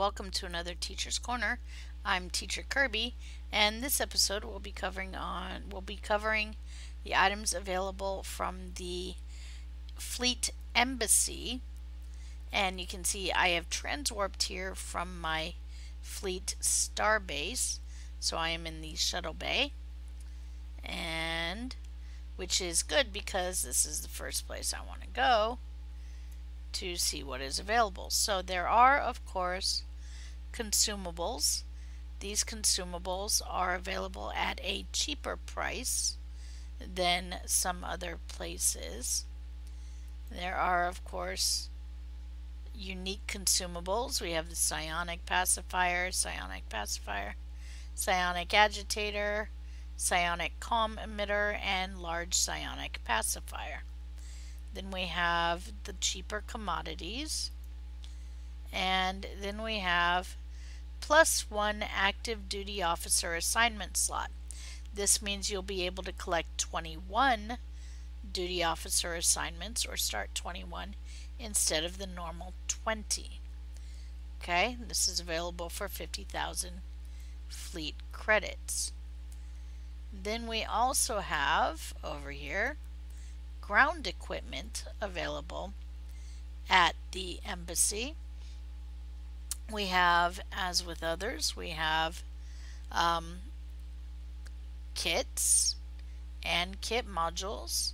welcome to another Teacher's Corner. I'm Teacher Kirby, and this episode we'll be covering the items available from the Fleet Embassy. And you can see I have transwarped here from my Fleet Starbase, so I am in the shuttle bay, and which is good because this is the first place I want to go to see what is available. So there are, of course, consumables. These consumables are available at a cheaper price than some other places. There are, of course, unique consumables. We have the psionic pacifier, psionic agitator, psionic calm emitter, and large psionic pacifier. Then we have the cheaper commodities, and then we have +1 active duty officer assignment slot. This means you'll be able to collect 21 duty officer assignments, or start 21 instead of the normal 20. Okay, this is available for 50,000 fleet credits. Then we also have over here ground equipment available at the embassy. We have, as with others, we have kits and kit modules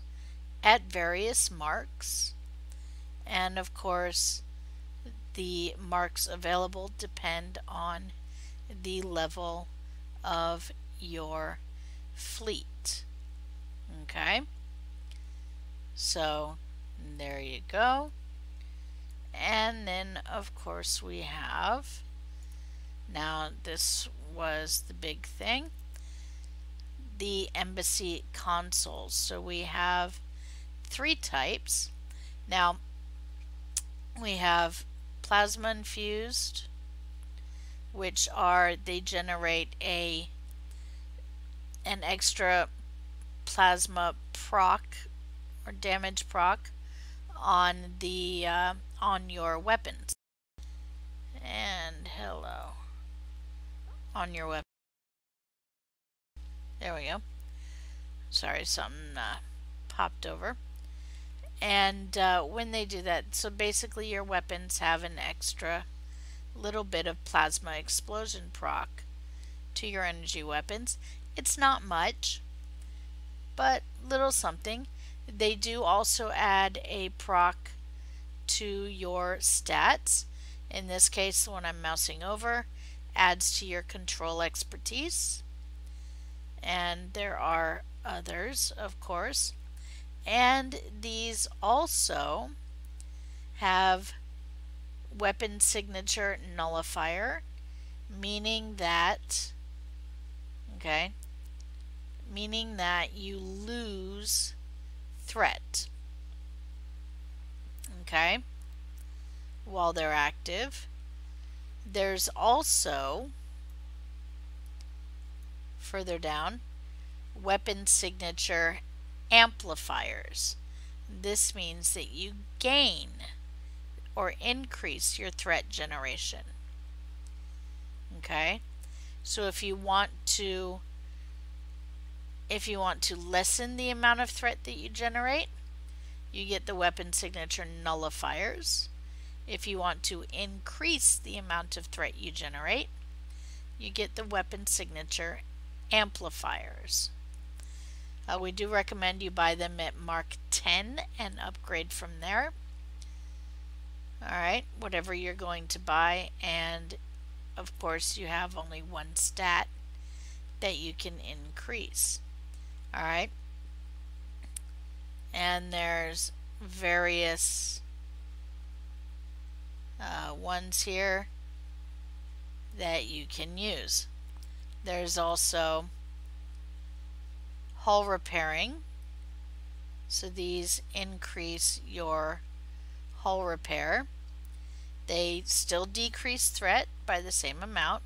at various marks, and of course the marks available depend on the level of your fleet. Okay, so there you go. And then of course we have, now this was the big thing, the embassy consoles. So we have 3 types. Now we have plasma infused, which are, they generate an extra plasma proc or damage proc on the on your weapons. And hello, on your weapon. There we go. Sorry, something popped over. And when they do that, so basically your weapons have an extra little bit of plasma explosion proc to your energy weapons. It's not much, but little something. They do also add a proc to your stats. In this case, when I'm mousing over, adds to your control expertise. And there are others, of course. And these also have weapon signature nullifier, meaning that, okay, meaning that you lose threat, okay, while they're active. There's also, further down, weapon signature amplifiers. This means that you gain or increase your threat generation. Okay, so if you want to lessen the amount of threat that you generate, you get the weapon signature nullifiers. If you want to increase the amount of threat you generate, you get the weapon signature amplifiers. We do recommend you buy them at Mark 10 and upgrade from there. Alright, whatever you're going to buy, and of course you have only one stat that you can increase. Alright, and there's various ones here that you can use. There's also hull repairing, so these increase your hull repair. They still decrease threat by the same amount.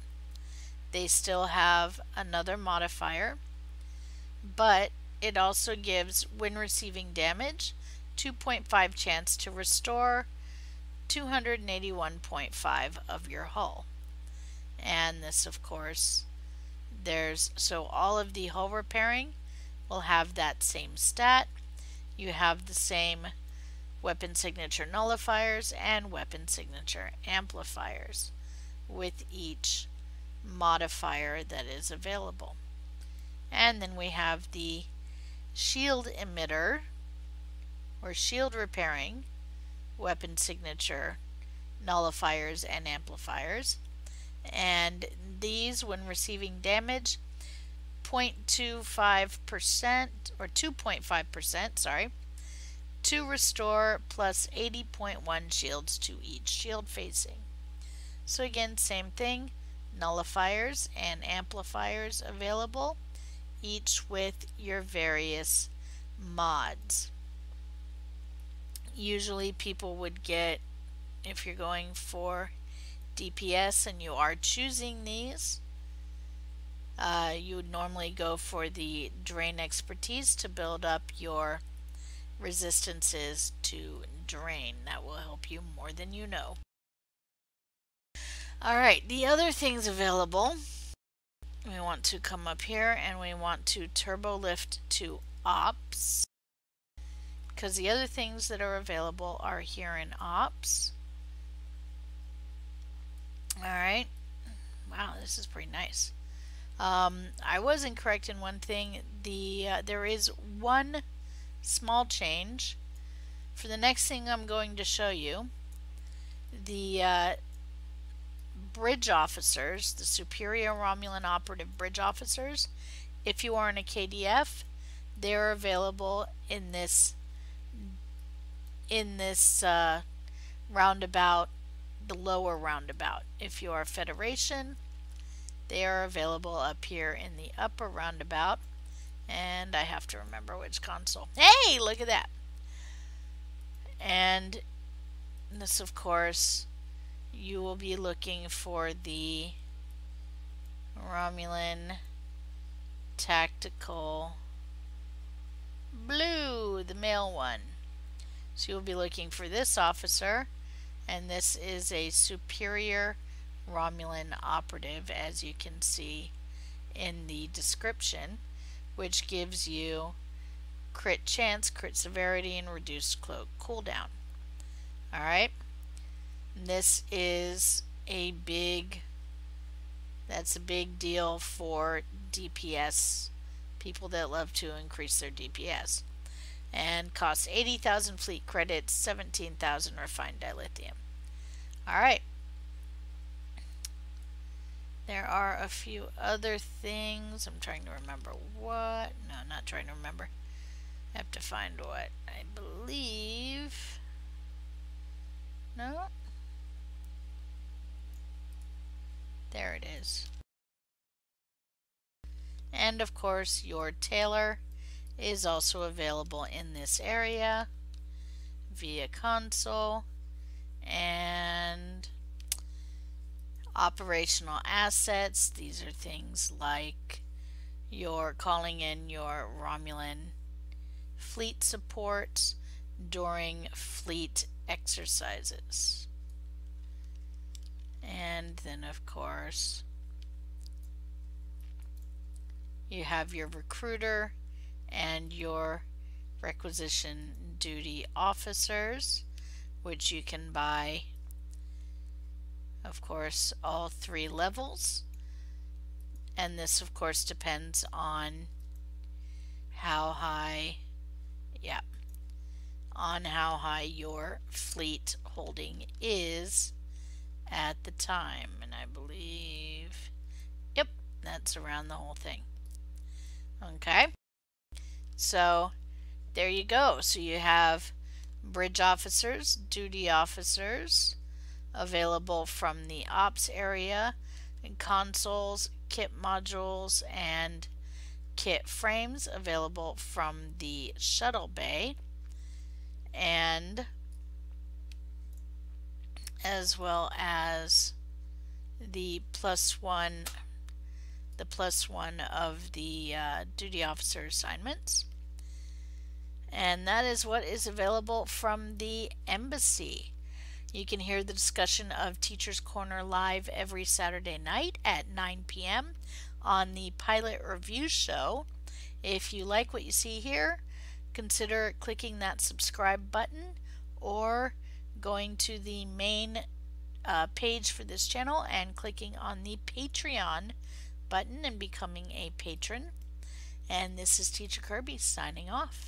They still have another modifier, but it also gives, when receiving damage, 2.5 chance to restore 281.5 of your hull. And this, of course, so all of the hull repairing will have that same stat. You have the same weapon signature nullifiers and weapon signature amplifiers with each modifier that is available. And then we have the shield emitter or shield repairing weapon signature nullifiers and amplifiers. And these, when receiving damage, 0.25% or 2.5%, sorry, to restore plus 80.1 shields to each shield facing. So again, same thing, nullifiers and amplifiers available, each with your various mods. Usually people would get, if you're going for DPS and you are choosing these, you would normally go for the drain expertise to build up your resistances to drain. That will help you more than you know. Alright, the other things available, we want to come up here and we want to turbo lift to ops, because the other things that are available are here in ops. Alright, wow, this is pretty nice. I was incorrect in one thing. There is one small change. For the next thing I'm going to show you, the bridge officers, the superior Romulan operative bridge officers, if you are in a KDF, they're available in this roundabout, the lower roundabout. If you are Federation, they are available up here in the upper roundabout, and I have to remember which console. Hey, look at that. And this, of course, you will be looking for the Romulan Tactical Blue, the male one. So you'll be looking for this officer, and this is a superior Romulan operative, as you can see in the description, which gives you crit chance, crit severity, and reduced cooldown. Alright, this is that's a big deal for DPS, people that love to increase their DPS, and costs 80,000 fleet credits, 17,000 refined dilithium. Alright, there are a few other things. I'm trying to remember what. No, not trying to remember. I have to find what. I believe. No. There it is. And of course, your tailor is also available in this area via console, and operational assets. These are things like your calling in your Romulan fleet support during fleet exercises. And then, of course, you have your recruiter and your requisition duty officers, which you can buy, of course, all 3 levels. And this, of course, depends on how high, how high your fleet holding is at the time. And I believe, yep, that's around the whole thing. Okay, so there you go. So you have bridge officers, duty officers available from the ops area, and consoles, kit modules, and kit frames available from the shuttle bay, and as well as the +1 of the duty officer assignments. And that is what is available from the embassy. You can hear the discussion of Teacher's Corner live every Saturday night at 9 p.m. on the Pilot Review Show. If you like what you see here, consider clicking that subscribe button or going to the main page for this channel and clicking on the Patreon button and becoming a patron. And this is Teacher Kirby signing off.